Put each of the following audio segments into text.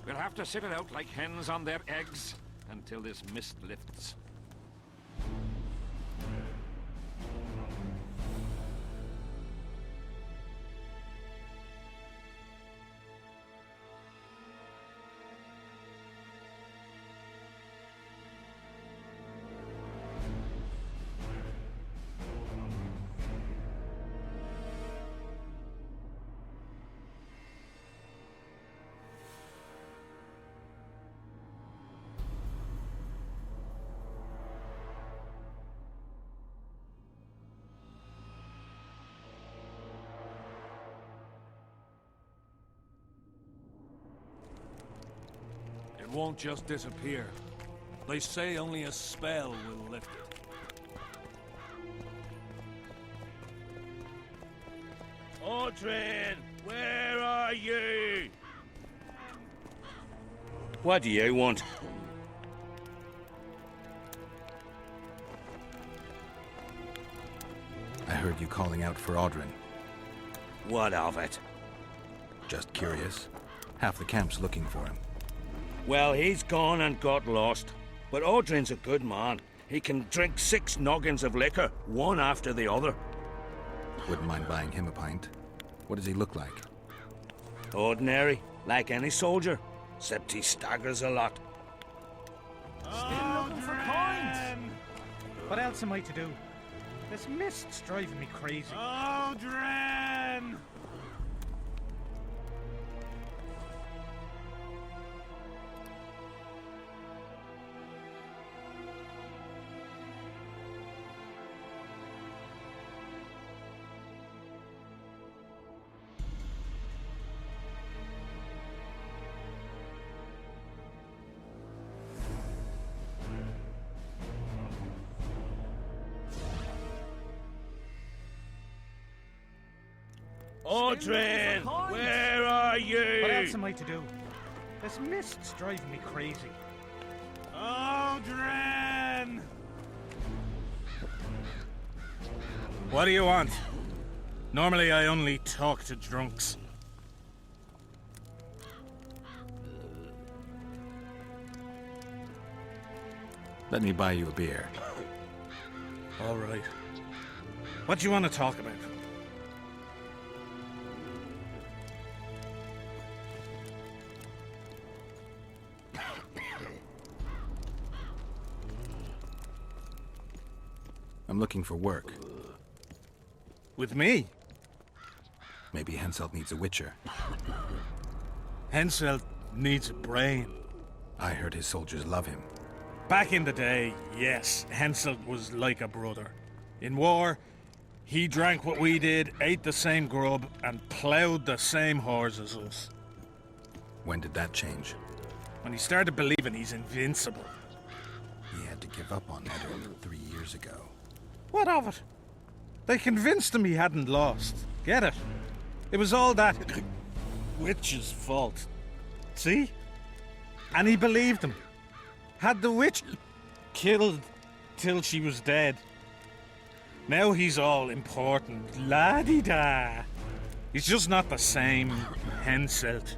We'll have to sit it out like hens on their eggs until this mist lifts. It won't just disappear. They say only a spell will lift it. Órndren, where are you? What do you want? I heard you calling out for Órndren. What of it? Just curious. Half the camp's looking for him. Well, he's gone and got lost. But Órndren's a good man. He can drink 6 noggins of liquor, one after the other. Wouldn't mind buying him a pint. What does he look like? Ordinary, like any soldier, except he staggers a lot. Still looking for coins! What else am I to do? This mist's driving me crazy. Órndren! Órndren, where are you? What else am I to do? This mist's driving me crazy. Órndren! What do you want? Normally I only talk to drunks. Let me buy you a beer. All right. What do you want to talk about? I'm looking for work. With me? Maybe Henselt needs a witcher. Henselt needs a brain. I heard his soldiers love him. Back in the day, yes, Henselt was like a brother. In war, he drank what we did, ate the same grub, and ploughed the same whores as us. When did that change? When he started believing he's invincible. He had to give up on Órndren 3 years ago. What of it? They convinced him he hadn't lost. Get it? It was all that witch's fault. See? And he believed him. Had the witch killed till she was dead. Now he's all important. La-di-da. He's just not the same Henselt.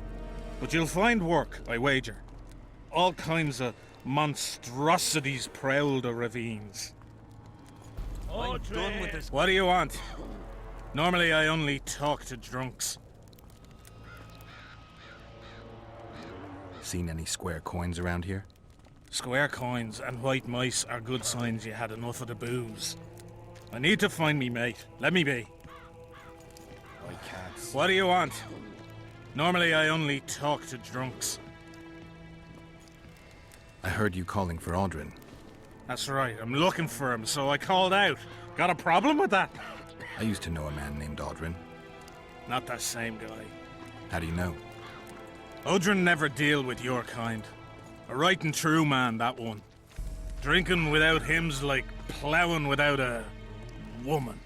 But you'll find work, I wager. All kinds of monstrosities prowl the ravines. I'm done with this. What do you want? Normally I only talk to drunks. Seen any square coins around here? Square coins and white mice are good signs you had enough of the booze. I need to find me mate. Let me be. I can't. What do you want? Normally I only talk to drunks. I heard you calling for Órndren. That's right, I'm looking for him, so I called out. Got a problem with that? I used to know a man named Órndren. Not that same guy. How do you know? Órndren never deal with your kind. A right and true man, that one. Drinking without him's like ploughing without a woman.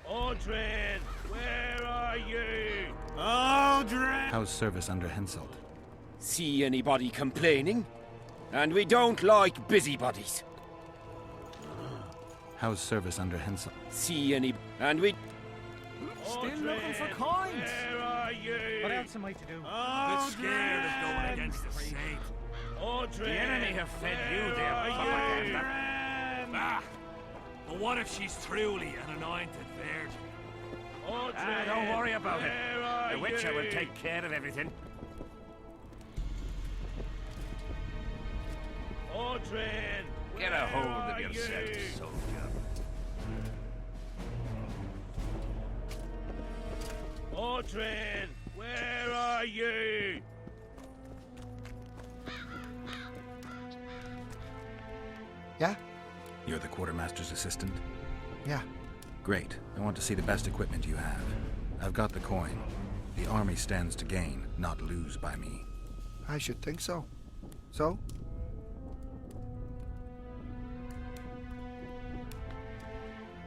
Órndren, where are you? Órndren! How's service under Henselt? See anybody complaining? And we don't like busybodies. How's service under Henselt? See any... And we... Still looking for coins. Where are you? What else am I to do? Bit scared of going against the saint. Órndren. The enemy have fed you their propaganda. Ah! But what if she's truly an anointed virgin? Órndren. Don't worry about it. Where are The Witcher will you? take care of everything. Órndren. Get a hold Where of are yourself, you? soldier. Órndren, where are you? Yeah? You're the quartermaster's assistant? Yeah. Great. I want to see the best equipment you have. I've got the coin. The army stands to gain, not lose by me. I should think so. So?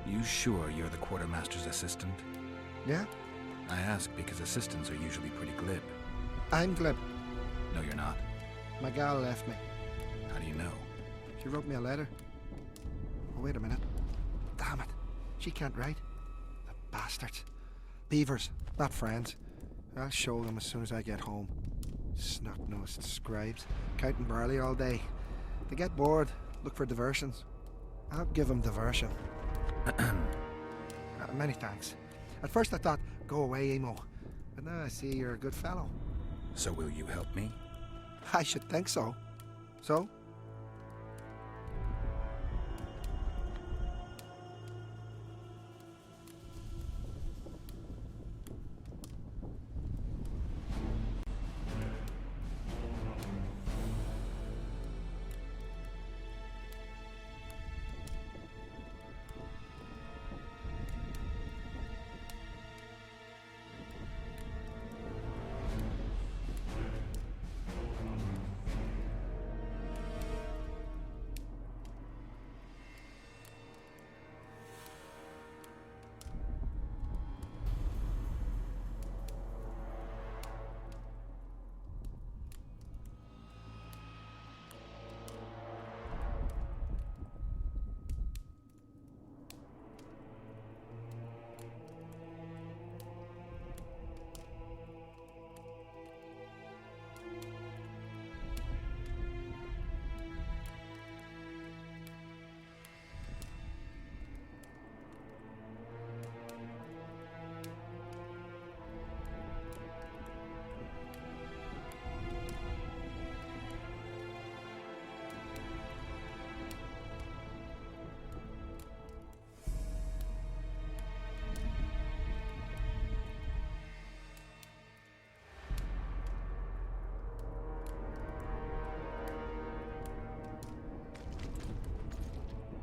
You sure you're the quartermaster's assistant? Yeah? I ask because assistants are usually pretty glib. I'm glib. No, you're not. My gal left me. How do you know? She wrote me a letter. Oh, wait a minute. Damn it. She can't write. The bastards. Beavers, not friends. I'll show them as soon as I get home. Snot-nosed scribes, counting barley all day. They get bored, look for diversions. I'll give them diversion. Many thanks. At first I thought, go away, Emo. But now I see you're a good fellow. So will you help me? I should think so. So?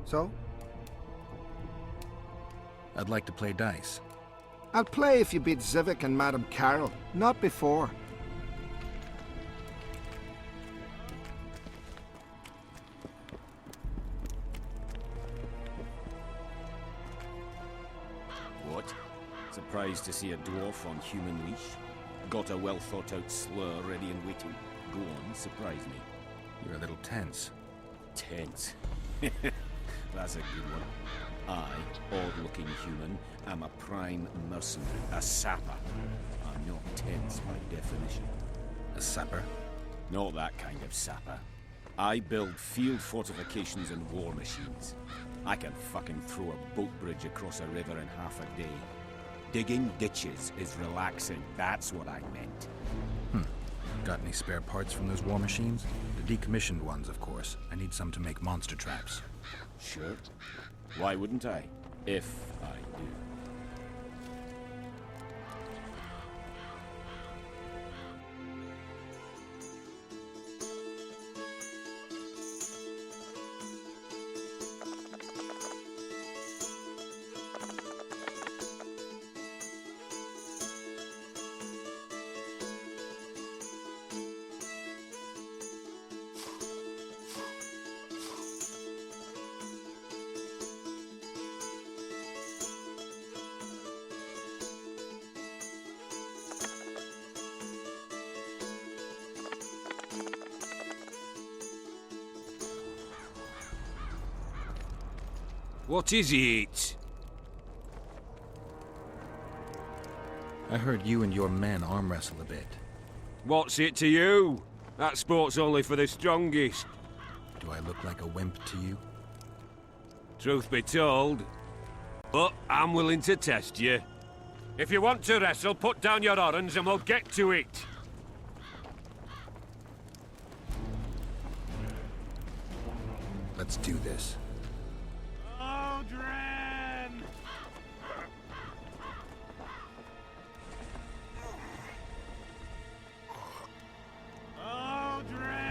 So? I'd like to play dice. I'll play if you beat Zivik and Madame Carroll, not before. What? Surprised to see a dwarf on human leash? Got a well-thought-out slur ready and waiting. Go on, surprise me. You're a little tense. Tense. That's a good one. I, odd-looking human, am a prime mercenary, a sapper. I'm not tense by definition. A sapper? Not that kind of sapper. I build field fortifications and war machines. I can fucking throw a boat bridge across a river in half a day. Digging ditches is relaxing, that's what I meant. Got any spare parts from those war machines? The decommissioned ones, of course. I need some to make monster traps. Sure. Why wouldn't I? If I do. What is it? I heard you and your men arm wrestle a bit. What's it to you? That sport's only for the strongest. Do I look like a wimp to you? Truth be told. But I'm willing to test you. If you want to wrestle, put down your orange and we'll get to it. Let's do this. Órndren! Órndren!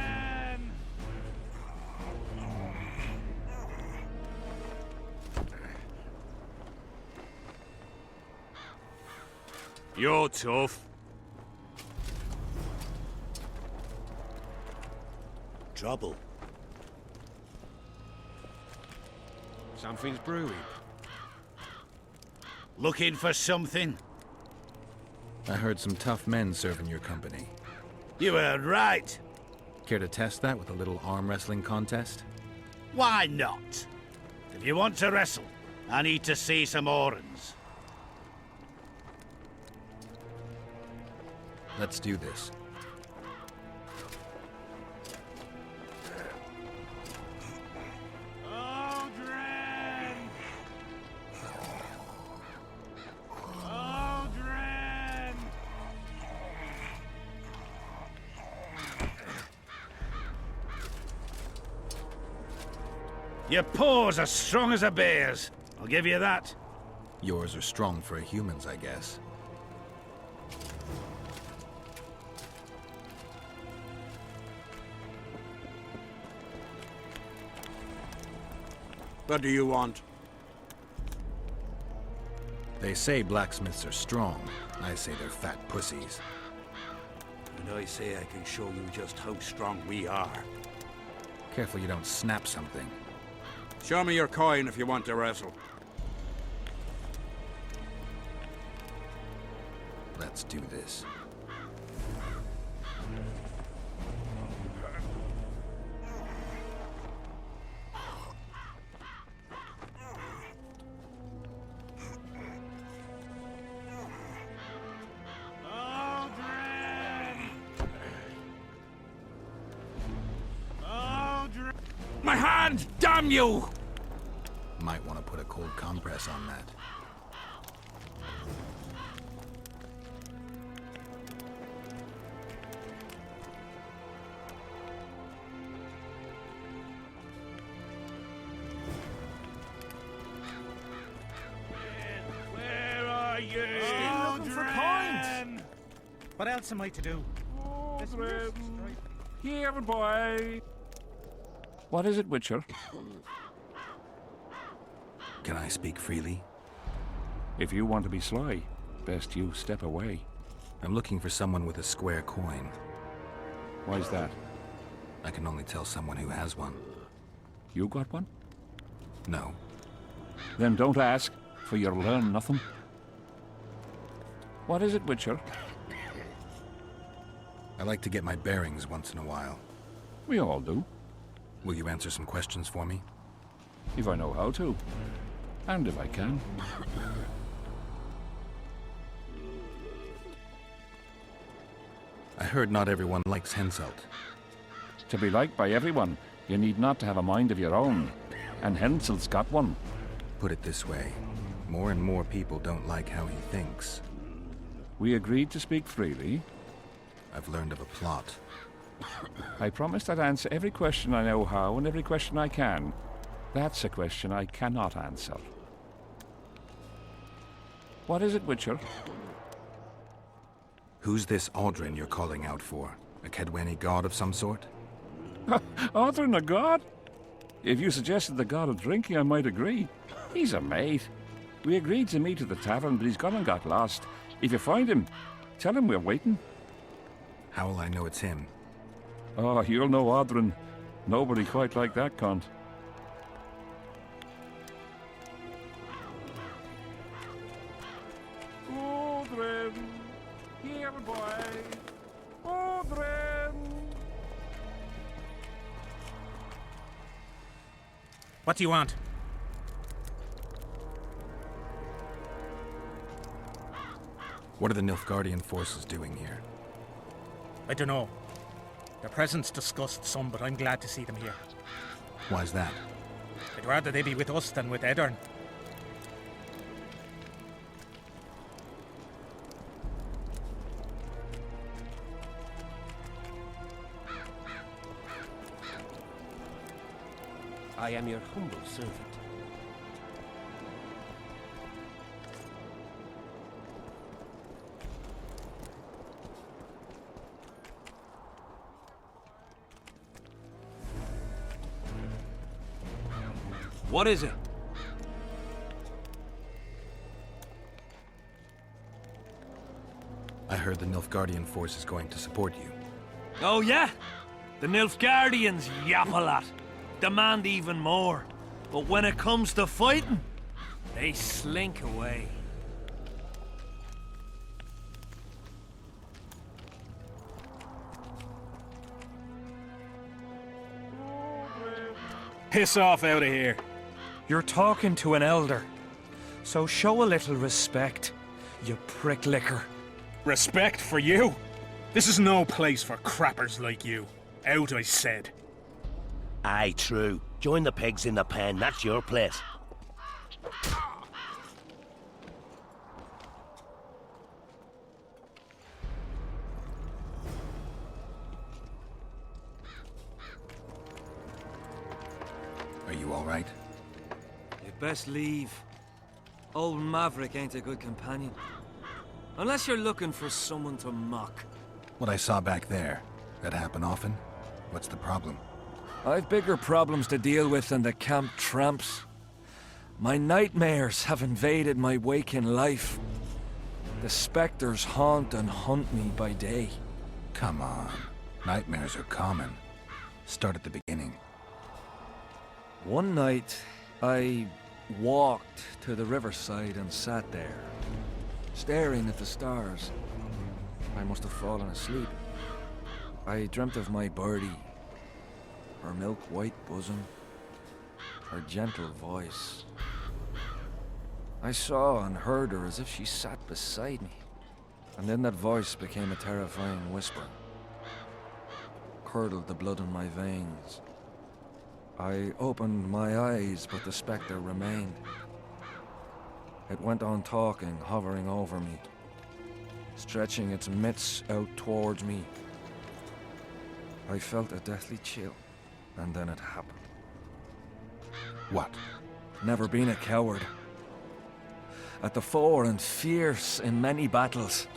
You're tough. Trouble. Something's brewing. Looking for something? I heard some tough men serve in your company. You heard right. Care to test that with a little arm wrestling contest? Why not? If you want to wrestle, I need to see some orans. Let's do this. Órndren! Órndren! Your paws are strong as a bear's. I'll give you that. Yours are strong for a human's, I guess. What do you want? They say blacksmiths are strong. I say they're fat pussies. And I say I can show you just how strong we are. Careful you don't snap something. Show me your coin if you want to wrestle. Let's do this. My hand! Damn you! Might want to put a cold compress on that. Where are you? Still looking for coins. What else am I to do? Órndren! Here, boy! What is it, Witcher? Can I speak freely? If you want to be sly, best you step away. I'm looking for someone with a square coin. Why's that? I can only tell someone who has one. You got one? No. Then don't ask, for you'll learn nothing. What is it, Witcher? I like to get my bearings once in a while. We all do, Will you answer some questions for me? if I know how to. And if I can. I heard not everyone likes Henselt. To be liked by everyone, you need not to have a mind of your own. And Henselt's got one. Put it this way. More and more people don't like how he thinks. We agreed to speak freely. I've learned of a plot. I promised I'd answer every question I know how and every question I can. That's a question I cannot answer. What is it, Witcher? Who's this Órndren you're calling out for? A Kedweni god of some sort? Órndren, a god? If you suggested the god of drinking, I might agree. He's a mate. We agreed to meet at the tavern, but he's gone and got lost. If you find him, tell him we're waiting. How will I know it's him? Oh, you'll know Órndren. Nobody quite like that cunt. Órndren! Here, boy! Órndren! What do you want? What are the Nilfgaardian forces doing here? I don't know. Their presence disgusts some, but I'm glad to see them here. Why's that? I'd rather they be with us than with Eddern. I am your humble servant. What is it? I heard the Nilfgaardian force is going to support you. Oh, yeah? The Nilfgaardians yap a lot. Demand even more. But when it comes to fighting, they slink away. Piss off out of here. You're talking to an elder, so show a little respect, you pricklicker. Respect for you? This is no place for crappers like you. Out, I said. Aye, true. Join the pigs in the pen, that's your place. Are you all right? You'd best leave. Old Maverick ain't a good companion. Unless you're looking for someone to mock. What I saw back there, that happen often? What's the problem? I've bigger problems to deal with than the camp tramps. My nightmares have invaded my waking life. The specters haunt and hunt me by day. Come on. Nightmares are common. Start at the beginning. One night, I walked to the riverside and sat there, staring at the stars. I must have fallen asleep. I dreamt of my birdie, her milk-white bosom, her gentle voice. I saw and heard her as if she sat beside me, and then that voice became a terrifying whisper, curdled the blood in my veins. I opened my eyes, but the spectre remained. It went on talking, hovering over me, stretching its mitts out towards me. I felt a deathly chill, and then it happened. What? Never been a coward. At the fore and fierce in many battles.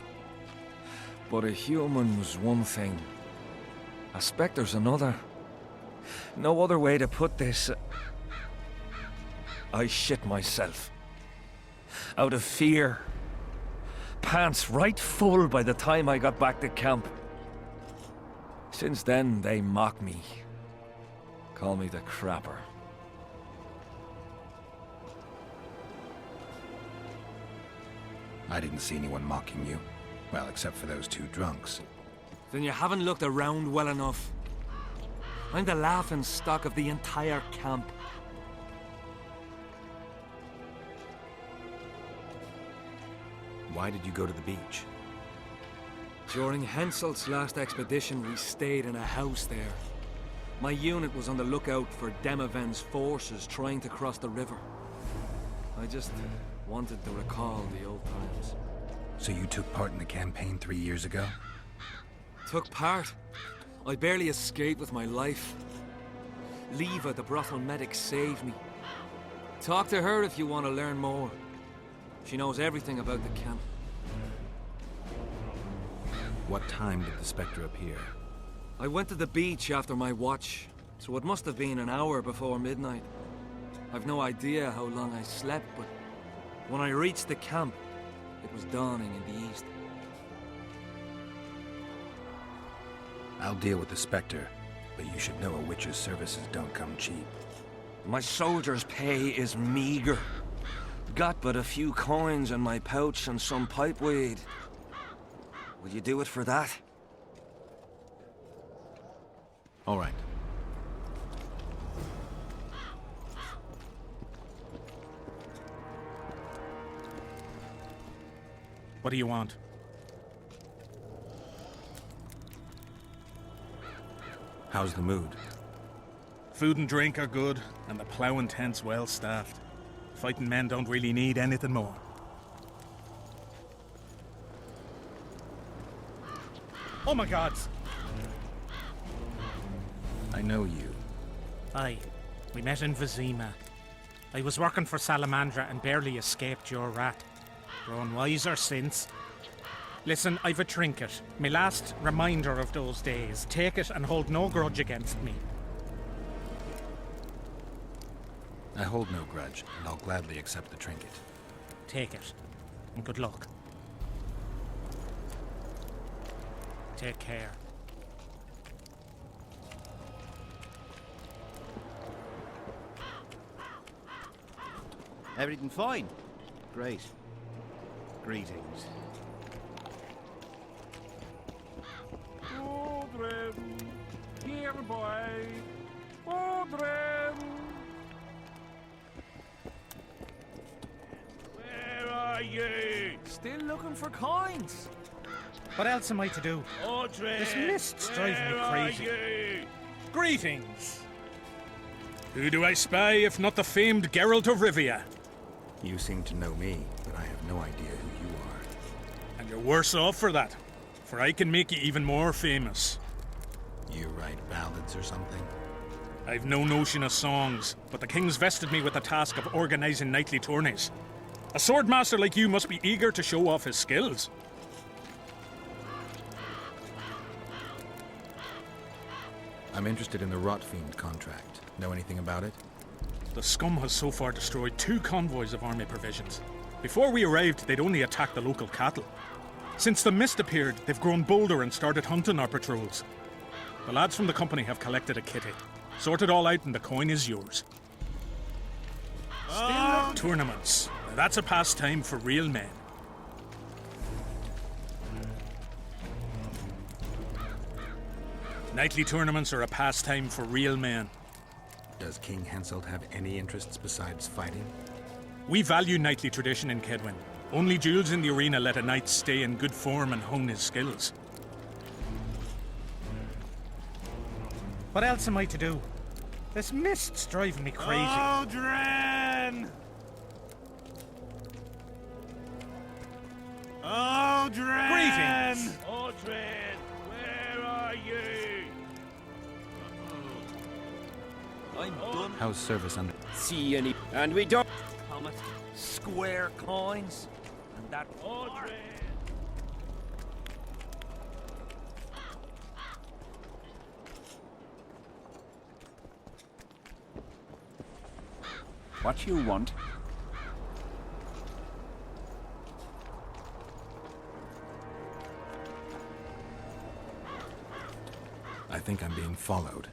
But a human's one thing, a spectre's another. No other way to put this. I shit myself. Out of fear. Pants right full by the time I got back to camp. Since then, they mock me. Call me the crapper. I didn't see anyone mocking you. Well, except for those two drunks. Then you haven't looked around well enough. I'm the laughing stock of the entire camp. Why did you go to the beach? During Hänselt's last expedition, we stayed in a house there. My unit was on the lookout for Demoven's forces trying to cross the river. I just wanted to recall the old times. So you took part in the campaign 3 years ago? Took part? I barely escaped with my life. Leva, the brothel medic, saved me. Talk to her if you want to learn more. She knows everything about the camp. What time did the spectre appear? I went to the beach after my watch, so it must have been an hour before midnight. I've no idea how long I slept, but when I reached the camp, it was dawning in the east. I'll deal with the spectre, but you should know a witch's services don't come cheap. My soldier's pay is meager. Got but a few coins in my pouch and some pipeweed. Will you do it for that? All right. What do you want? How's the mood? Food and drink are good, and the ploughing tent's well staffed. Fighting men don't really need anything more. Oh my gods! I know you. Aye, we met in Vizima. I was working for Salamandra and barely escaped your rat. Grown wiser since. Listen, I've a trinket. My last reminder of those days. Take it and hold no grudge against me. I hold no grudge, and I'll gladly accept the trinket. Take it. And good luck. Take care. Everything fine? Great. Greetings. Órndren, here, boy. Órndren. Where are you? Still looking for coins. What else am I to do? Órndren! This mist's driving me crazy. You? Greetings! Who do I spy if not the famed Ggérallt of Rivia? You seem to know me, but I have no idea who you are. And you're worse off for that, for I can make you even more famous. You write ballads or something? I've no notion of songs, but the king's vested me with the task of organising knightly tourneys. A swordmaster like you must be eager to show off his skills. I'm interested in the Rotfiend contract. Know anything about it? The scum has so far destroyed 2 convoys of army provisions. Before we arrived, they'd only attacked the local cattle. Since the mist appeared, they've grown bolder and started hunting our patrols. The lads from the company have collected a kitty. Sort it all out and the coin is yours. Tournaments. Now that's a pastime for real men. Knightly tournaments are a pastime for real men. Does King Henseld have any interests besides fighting? We value knightly tradition in Kedwin. Only duels in the arena let a knight stay in good form and hone his skills. What else am I to do? This mist's driving me crazy. Órndren! Órndren! Greetings! Órndren, where are you? I'm done. How's service under? See any... And we don't... Helmet, square coins, and that. Órndren! What you want? I think I'm being followed.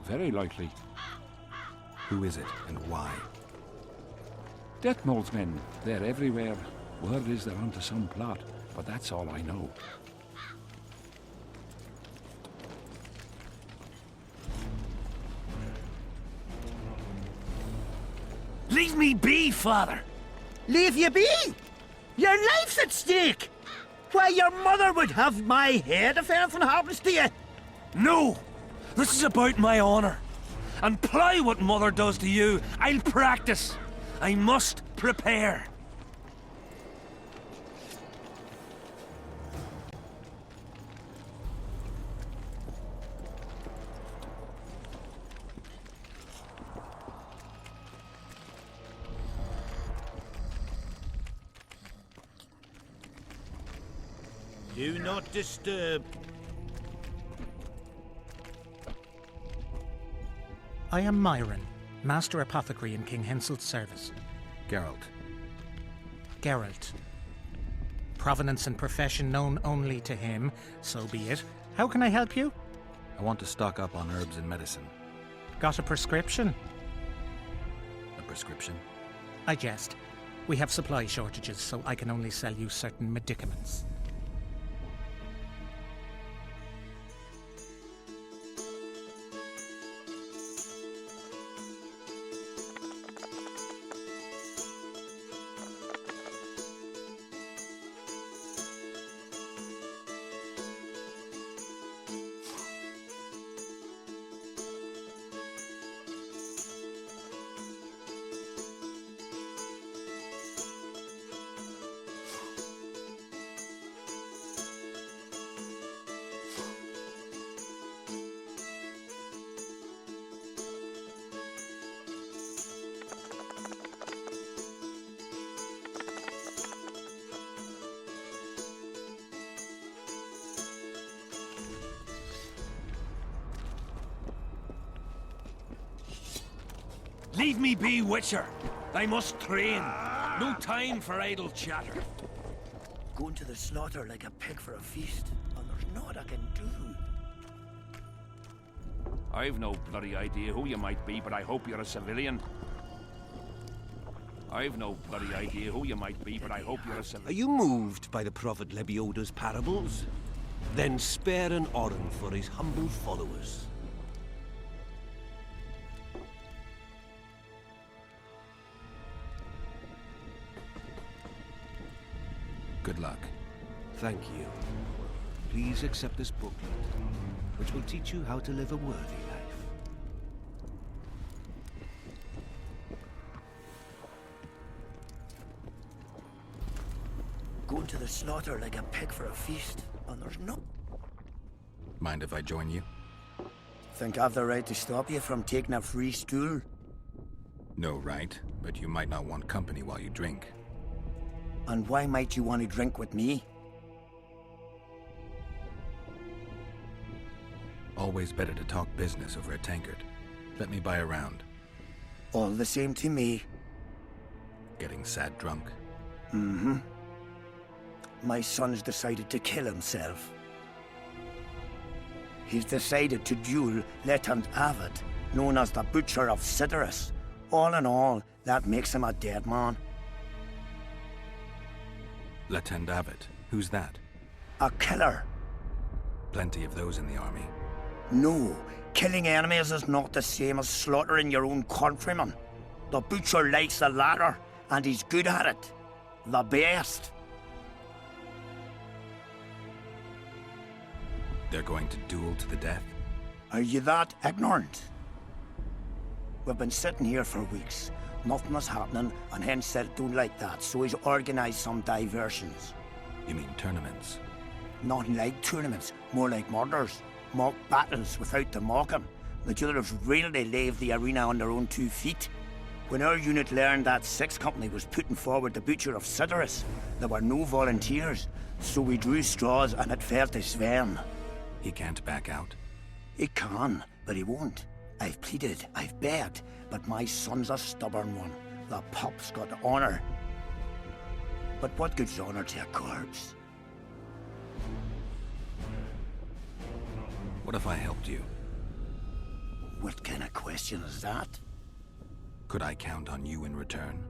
Very likely. Who is it, and why? Deathmold's men, they're everywhere. Word is they're onto some plot, but that's all I know. Leave me be, father! Leave you be? Your life's at stake! Why, your mother would have my head if anything happens to you! No! This is about my honor. And plough what mother does to you, I'll practice. I must prepare. Do not disturb. I am Myron, Master Apothecary in King Henselt's service. Ggérallt. Ggéralt. Provenance and profession known only to him, so be it. How can I help you? I want to stock up on herbs and medicine. Got a prescription? A prescription? I jest. We have supply shortages, so I can only sell you certain medicaments. Leave me be, Witcher. I must train. No time for idle chatter. Going to the slaughter like a pig for a feast, and there's naught I can do. I've no bloody idea who you might be, but I hope you're a civilian. I've no bloody idea who you might be, but I hope you're a civilian. Are you moved by the prophet Lebioda's parables? Then spare an Órrdren for his humble followers. Good luck. Thank you. Please accept this booklet, which will teach you how to live a worthy life. Going to the slaughter like a pig for a feast, and there's no... Mind if I join you? Think I've the right to stop you from taking a free stool? No right, but you might not want company while you drink. And why might you want to drink with me? Always better to talk business over a tankard. Let me buy a round. All the same to me. Getting sad drunk? Mm-hmm. My son's decided to kill himself. He's decided to duel Letand Avid, known as the Butcher of Cidaris. All in all, that makes him a dead man. Letand Avid? Who's that? A killer. Plenty of those in the army. No, killing enemies is not the same as slaughtering your own countrymen. The Butcher likes the latter, and he's good at it. The best. They're going to duel to the death? Are you that ignorant? We've been sitting here for weeks. Nothing is happening, and Hensel don't like that, so he's organised some diversions. You mean tournaments? Nothing like tournaments, more like murders. Mock battles without the mocking. The killers really leave the arena on their own 2 feet. When our unit learned that 6th Company was putting forward the Butcher of Cidaris, there were no volunteers, so we drew straws and it fell to Svén. He can't back out? He can, but he won't. I've pleaded, I've begged, but my son's a stubborn one. The pup's got honour. But what gives honour to a corpse? What if I helped you? What kind of question is that? Could I count on you in return?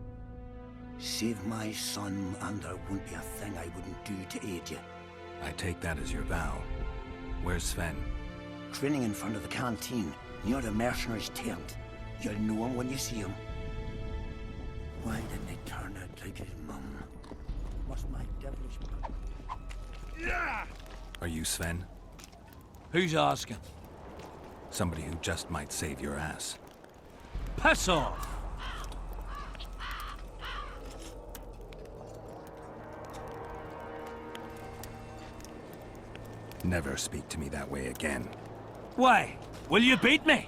Save my son, and there won't be a thing I wouldn't do to aid you. I take that as your vow. Where's Svén? Training in front of the canteen, near the mercenary's tent. You'll know him when you see him. Why didn't he turn out like his mum? What's my devilish... Are you Svén? Who's asking? Somebody who just might save your ass. Piss off! Never speak to me that way again. Why? Will you beat me?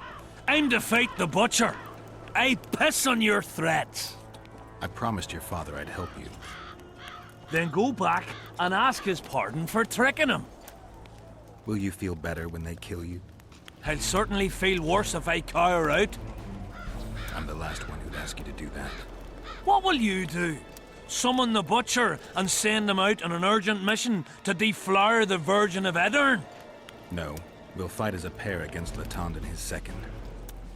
I'm to fight the Butcher. I piss on your threats. I promised your father I'd help you. Then go back and ask his pardon for tricking him. Will you feel better when they kill you? I'll certainly feel worse if I cower out. I'm the last one who'd ask you to do that. What will you do? Summon the Butcher and send him out on an urgent mission to deflower the Virgin of Edirn? No. We'll fight as a pair against Letand and his second.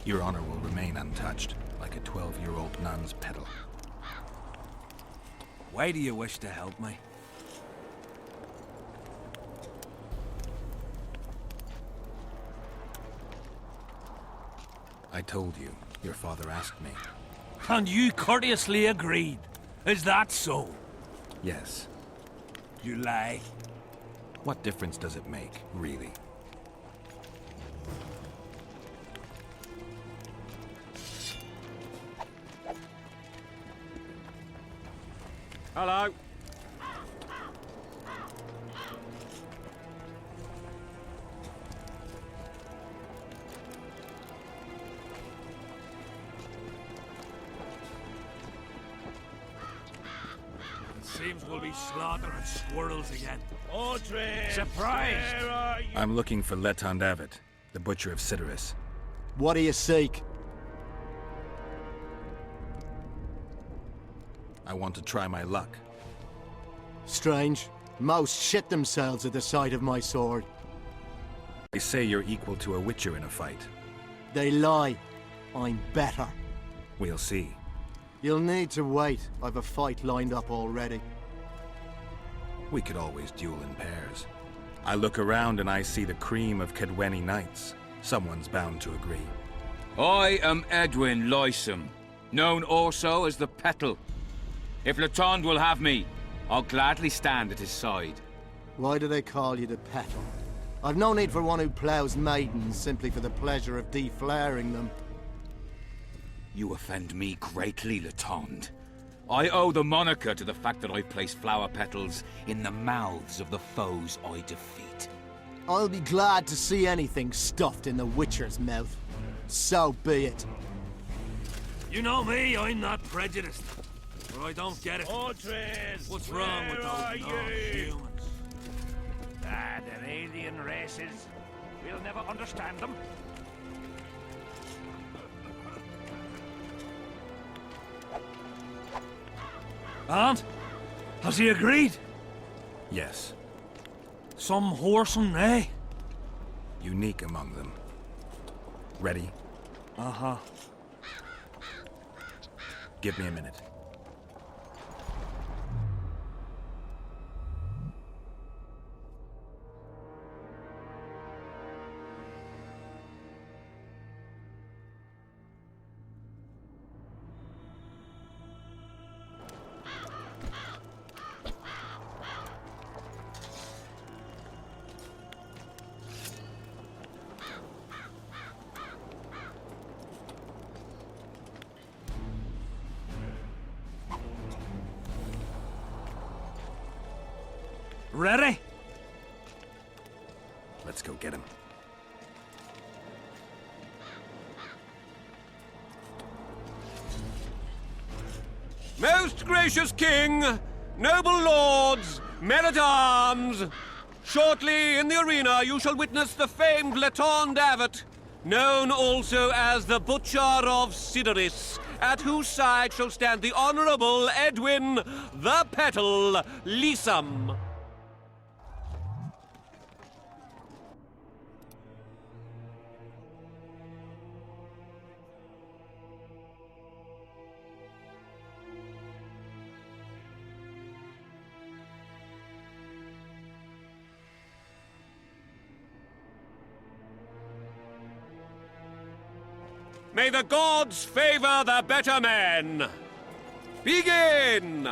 Your honor will remain untouched, like a 12-year-old nun's petal. Why do you wish to help me? I told you. Your father asked me. And you courteously agreed. Is that so? Yes. You lie. What difference does it make, really? Hello. Seems we'll be slaughtering squirrels again. Órndren! Surprised! Where are you? I'm looking for Letand Avid, the Butcher of Cidaris. What do you seek? I want to try my luck. Strange. Most shit themselves at the sight of my sword. They say you're equal to a witcher in a fight. They lie. I'm better. We'll see. You'll need to wait. I've a fight lined up already. We could always duel in pairs. I look around and I see the cream of Cadwenny knights. Someone's bound to agree. I am Edwin Lysam, known also as the Petal. If Letond will have me, I'll gladly stand at his side. Why do they call you the Petal? I've no need for one who ploughs maidens simply for the pleasure of deflaring them. You offend me greatly, Letond. I owe the moniker to the fact that I place flower petals in the mouths of the foes I defeat. I'll be glad to see anything stuffed in the Witcher's mouth. So be it. You know me, I'm not prejudiced. But I don't get it. Órndren! What's wrong with those non-humans? They're alien races. We'll never understand them. And? Has he agreed? Yes. Some whoreson, eh? Unique among them. Ready? Uh-huh. Give me a minute. Ready? Let's go get him. Most gracious king, noble lords, men-at-arms, shortly in the arena you shall witness the famed Letond Abbot, known also as the Butcher of Sidoris, at whose side shall stand the Honourable Edwin the Petal Lysam. May the gods favor the better men! Begin!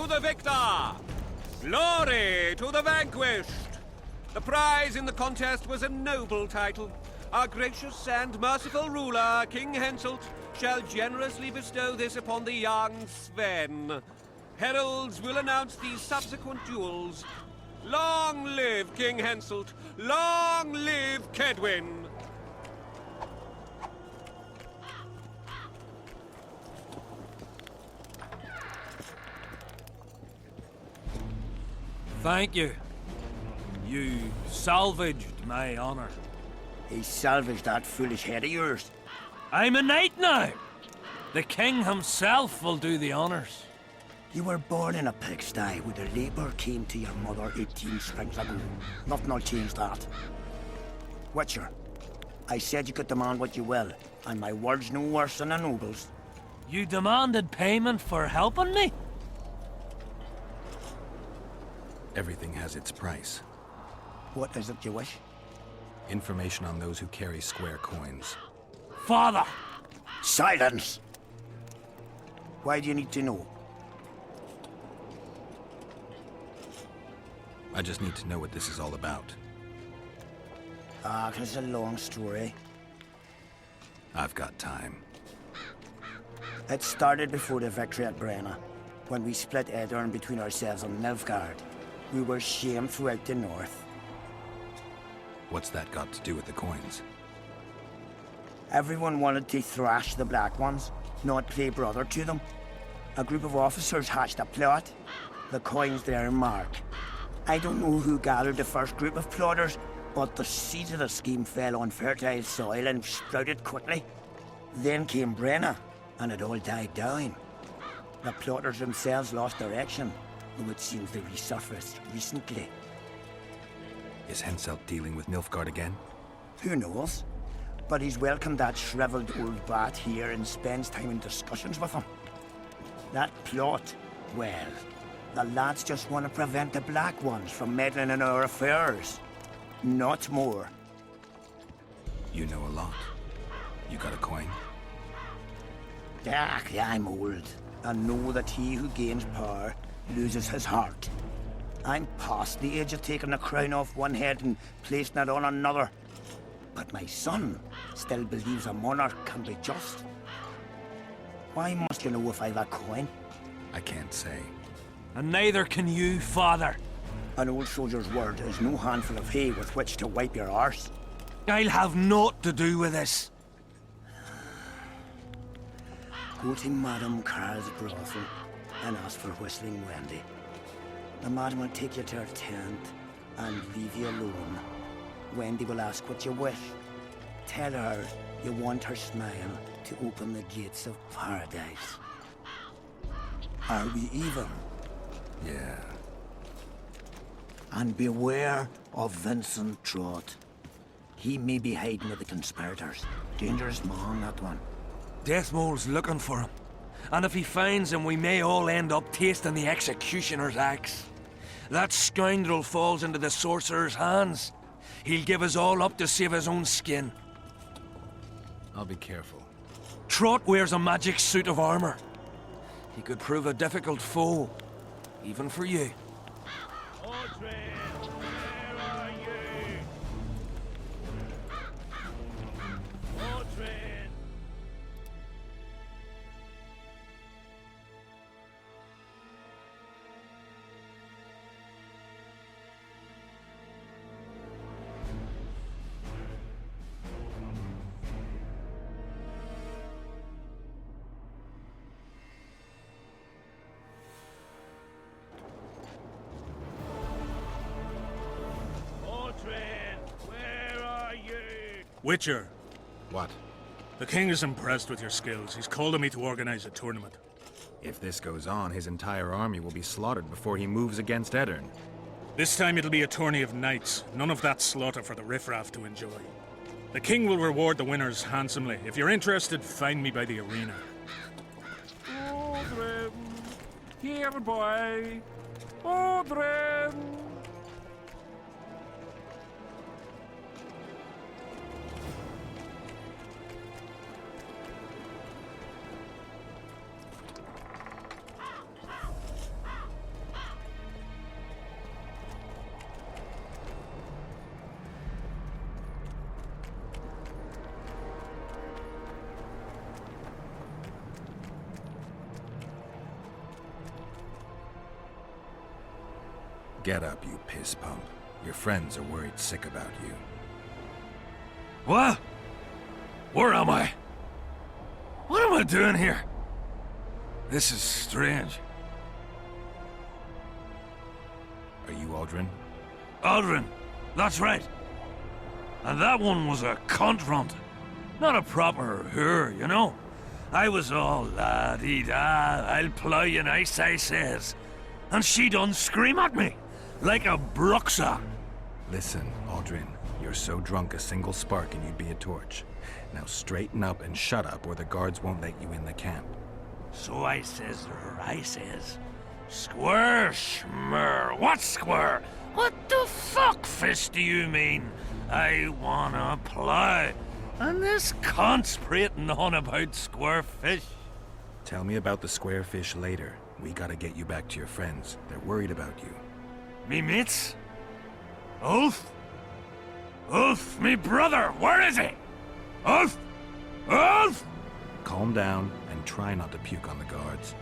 The victor! Glory to the vanquished! The prize in the contest was a noble title. Our gracious and merciful ruler, King Henselt, shall generously bestow this upon the young Sven. Heralds will announce these subsequent duels. Long live King Henselt! Long live Kedwin! Thank you. You salvaged my honor. He salvaged that foolish head of yours. I'm a knight now. The king himself will do the honors. You were born in a pigsty where the labour came to your mother 18 springs ago. Nothing will change that. Witcher, I said you could demand what you will, and my word's no worse than a noble's. You demanded payment for helping me? Everything has its price. What is it you wish? Information on those who carry square coins. Father! Silence! Why do you need to know? I just need to know what this is all about. Ah, it's a long story. I've got time. It started before the victory at Brenna, when we split Órndrén between ourselves and Nilfgaard. We were shamed throughout the north. What's that got to do with the coins? Everyone wanted to thrash the Black Ones, not play brother to them. A group of officers hatched a plot. The coins their mark. I don't know who gathered the first group of plotters, but the seeds of the scheme fell on fertile soil and sprouted quickly. Then came Brenna, and it all died down. The plotters themselves lost direction, though it seems they resurfaced recently. Is Henselt dealing with Nilfgaard again? Who knows? But he's welcomed that shriveled old bat here and spends time in discussions with him. That plot, well, the lads just want to prevent the Black Ones from meddling in our affairs. Not more. You know a lot. You got a coin? Yeah, I'm old, and know that he who gains power loses his heart. I'm past the age of taking the crown off one head and placing it on another. But my son still believes a monarch can be just. Why must you know if I've a coin? I can't say. And neither can you, Father. An old soldier's word is no handful of hay with which to wipe your arse. I'll have naught to do with this. Go to Madame Carl's brothel and ask for Whistling Wendy. The madam will take you to her tent and leave you alone. Wendy will ask what you wish. Tell her you want her smile to open the gates of paradise. Are we even? Yeah. And beware of Vincent Trott. He may be hiding with the conspirators. Dangerous man, that one. Deathmole's looking for him. And if he finds him, we may all end up tasting the executioner's axe. That scoundrel falls into the sorcerer's hands. He'll give us all up to save his own skin. I'll be careful. Trott wears a magic suit of armor. He could prove a difficult foe, even for you. Órndrén, where are you? Órndrén. Witcher. What? The king is impressed with your skills. He's called on me to organize a tournament. If this goes on, his entire army will be slaughtered before he moves against Órndrén. This time it'll be a tourney of knights. None of that slaughter for the riffraff to enjoy. The king will reward the winners handsomely. If you're interested, find me by the arena. Órndrén, here, boy. Órndrén. Get up, you piss pump. Your friends are worried sick about you. What? Where am I? What am I doing here? This is strange. Are you Órndrén? Órndrén, that's right. And that one was a cunt runt. Not a proper her, you know. I was all la-dee-da, I'll plough you nice, I says. And she done scream at me, like a bruxa. Listen, Órndrén. You're so drunk a single spark and you'd be a torch. Now straighten up and shut up or the guards won't let you in the camp. So I says, square schmur. What square? What the fuck fish do you mean? I wanna play. And this cunt's prating on about square fish. Tell me about the square fish later. We gotta get you back to your friends. They're worried about you. Me mates? Ulf? Ulf, me brother, where is he? Ulf! Ulf! Calm down and try not to puke on the guards.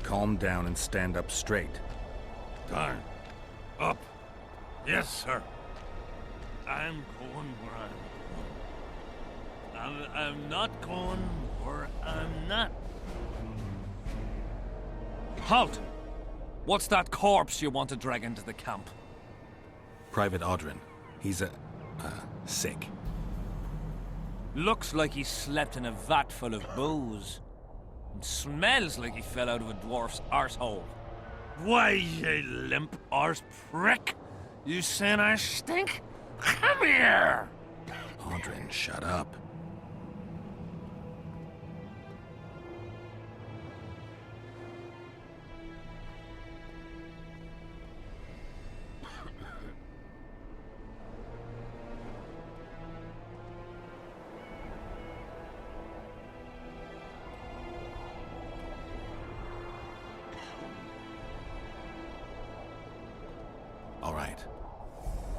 Calm down and stand up straight. Darn. Up. Yes, sir. I'm going where I'm going. I'm not going where I'm not. Halt! What's that corpse you want to drag into the camp? Private Órndren. He's sick. Looks like he slept in a vat full of booze. And smells like he fell out of a dwarf's arsehole. Why, you limp arse prick? You saying I stink? Come here! Órndren, shut up. All right.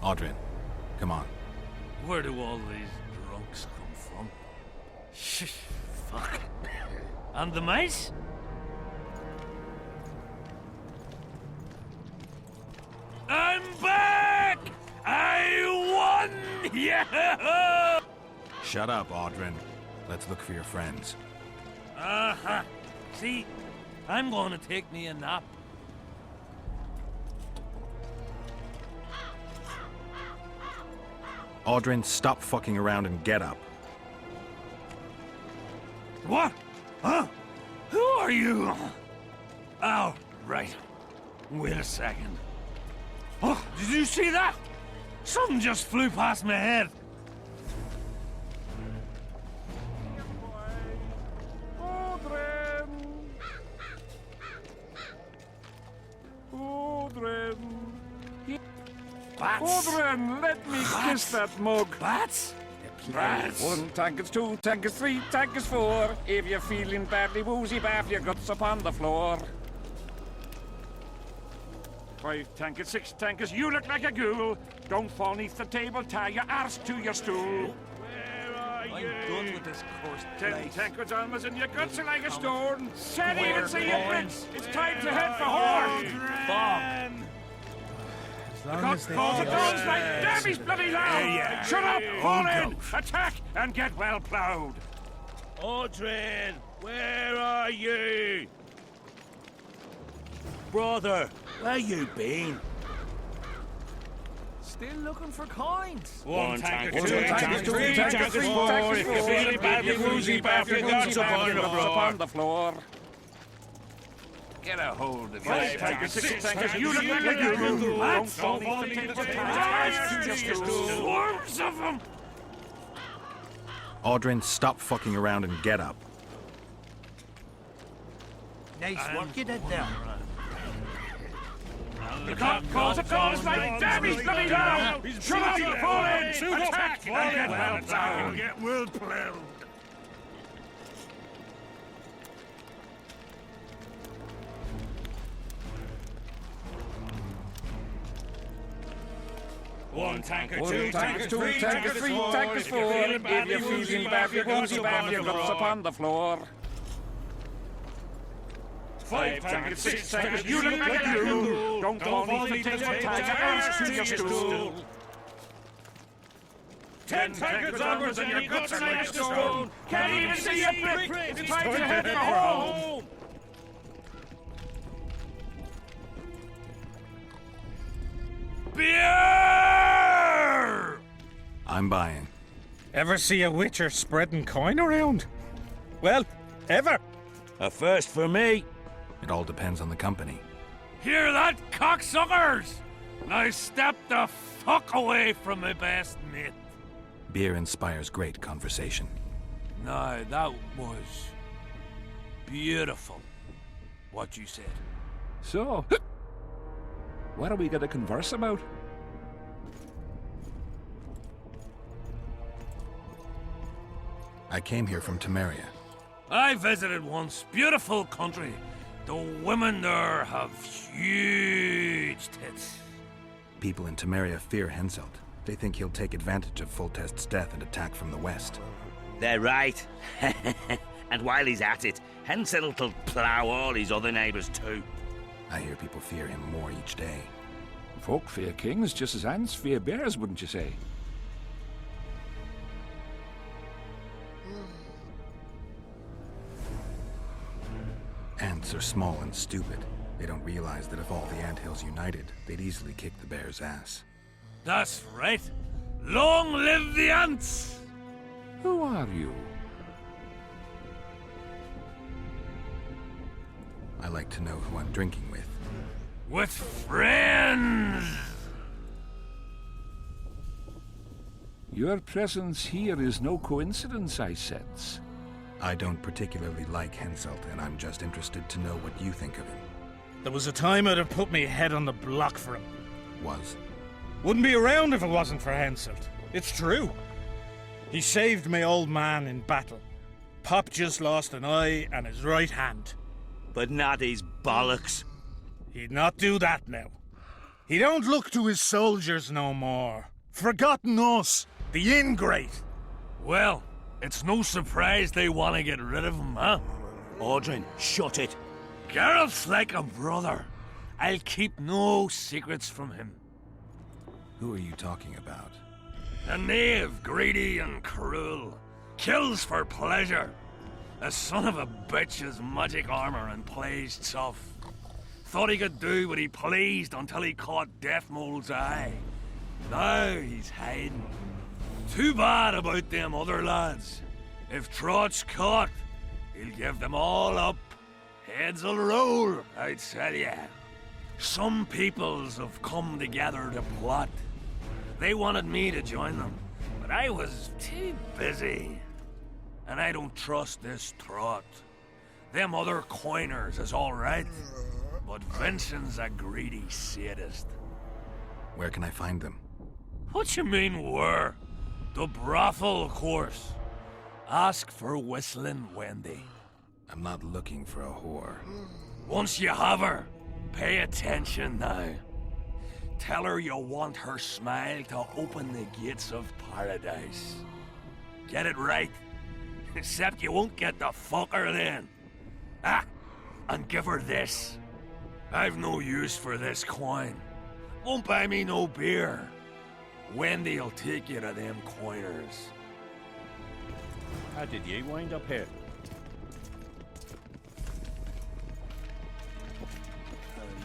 Órndren, come on. Where do all these drunks come from? Shh, fuck. And the mice? I'm back! I won! Yeah! Shut up, Órndren. Let's look for your friends. Uh-huh. See, I'm going to take me a nap. Órndren, stop fucking around and get up. What? Huh? Who are you? Oh, right. Wait a second. Oh, did you see that? Something just flew past my head. Órndren! Órndren! Bats? Órndren, let me kiss that mug. Bats? Bats. 1 tank is 2, tank is 3, tank is 4. If you're feeling badly woozy, bath your guts upon the floor. 5 tank is 6 tank is you look like a ghoul. Don't fall neath the table, tie your arse to your stool. Where are you? I'm done with this cursed 10 place. tankards almost and your guts are like a stone. Can't even see your prints. It's time to head for Horn. Bob. As long Cut as they calls feel the dogs like Debbie's bloody loud. Shut up, fall in, attack, and get well plowed. Órndren, where are you? Brother, where you been? Still looking for coins. 1 tank, 2 tank, tank, 3 3 tank, 4. If you're feeling badly woozy, bath your guts upon the floor. Get a hold of 5 tankers, 6 tankers, you look like a ghoul. Don't fall neath the table, tie your arse to your stool. Swarms of them. Órndren, stop fucking around and get up. Nice work you did there. The cop calls the dogs like Debbie's bloody loud. Shut up, fall in, attack, and get well plowed. Get well plowed. One tanker, One two tanker, tankers, two three tankers, tankers, three four. tankers, four. If you're feeling bad, your guts upon your guts upon the floor. Five tankers, six tankers, You look like a fool. Don't fall me for taking tankers to your stool. 10 tankers onwards and your guts are like stone. Can't even see a brick. It's time to head for home. Beer! I'm buying. Ever see a witcher spreading coin around? Well, ever. A first for me. It all depends on the company. Hear that, cocksuckers? Now step the fuck away from my best mate. Beer inspires great conversation. No, that was beautiful, what you said. So, what are we going to converse about? I came here from Temeria. I visited once. Beautiful country. The women there have huge tits. People in Temeria fear Henselt. They think he'll take advantage of Foltest's death and attack from the west. They're right. And while he's at it, Henselt will plough all his other neighbours too. I hear people fear him more each day. Folk fear kings just as ants fear bears, wouldn't you say? Ants are small and stupid. They don't realize that if all the anthills united, they'd easily kick the bear's ass. That's right. Long live the ants! Who are you? I like to know who I'm drinking with. With friends! Your presence here is no coincidence, I sense. I don't particularly like Henselt, and I'm just interested to know what you think of him. There was a time I'd have put me head on the block for him. Was? Wouldn't be around if it wasn't for Henselt. It's true. He saved my old man in battle. Pop just lost an eye and his right hand. But not his bollocks. He'd not do that now. He don't look to his soldiers no more. Forgotten us, the ingrate. Well, it's no surprise they want to get rid of him, huh? Órndren, shut it. Ggéralt's like a brother. I'll keep no secrets from him. Who are you talking about? A knave, greedy and cruel. Kills for pleasure. A son of a bitch has magic armor and plays tough. Thought he could do what he pleased until he caught Deathmold's eye. Now he's hiding. Too bad about them other lads. If Trott's caught, he'll give them all up. Heads'll roll, I tell ya. Some peoples have come together to plot. They wanted me to join them, but I was too busy. And I don't trust this Trott. Them other coiners is all right, but Vincent's a greedy sadist. Where can I find them? What you mean, where? The brothel, of course. Ask for Whistling Wendy. I'm not looking for a whore. Once you have her, pay attention now. Tell her you want her smile to open the gates of paradise. Get it right. Except you won't get the fucker then. Ah, and give her this. I've no use for this coin. Won't buy me no beer. Wendy'll take you to them coiners. How did you wind up here?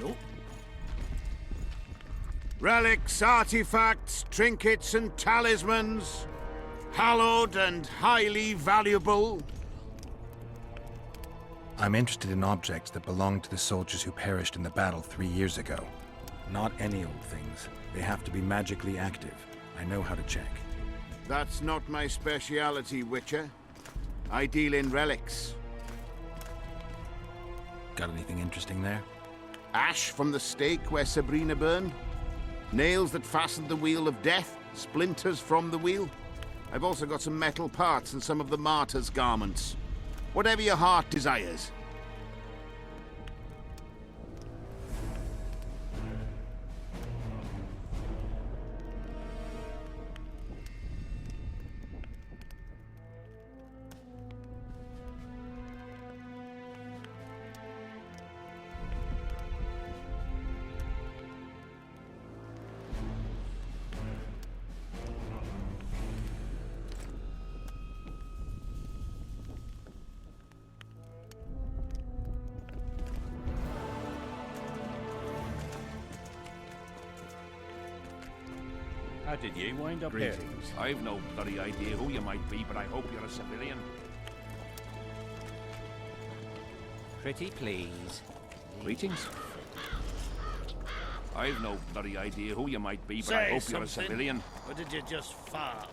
Nope. Relics, artifacts, trinkets and talismans. Hallowed and highly valuable. I'm interested in objects that belong to the soldiers who perished in the battle 3 years ago. Not any old things. They have to be magically active. I know how to check. That's not my speciality, Witcher. I deal in relics. Got anything interesting there? Ash from the stake where Sabrina burned. Nails that fastened the wheel of death. Splinters from the wheel. I've also got some metal parts and some of the martyr's garments. Whatever your heart desires. How did you wind up here? Greetings. I've no bloody idea who you might be, but I hope you're a civilian. Pretty please. Greetings. I've no bloody idea who you might be, but I Say hope you're a something, civilian. or did you just fart?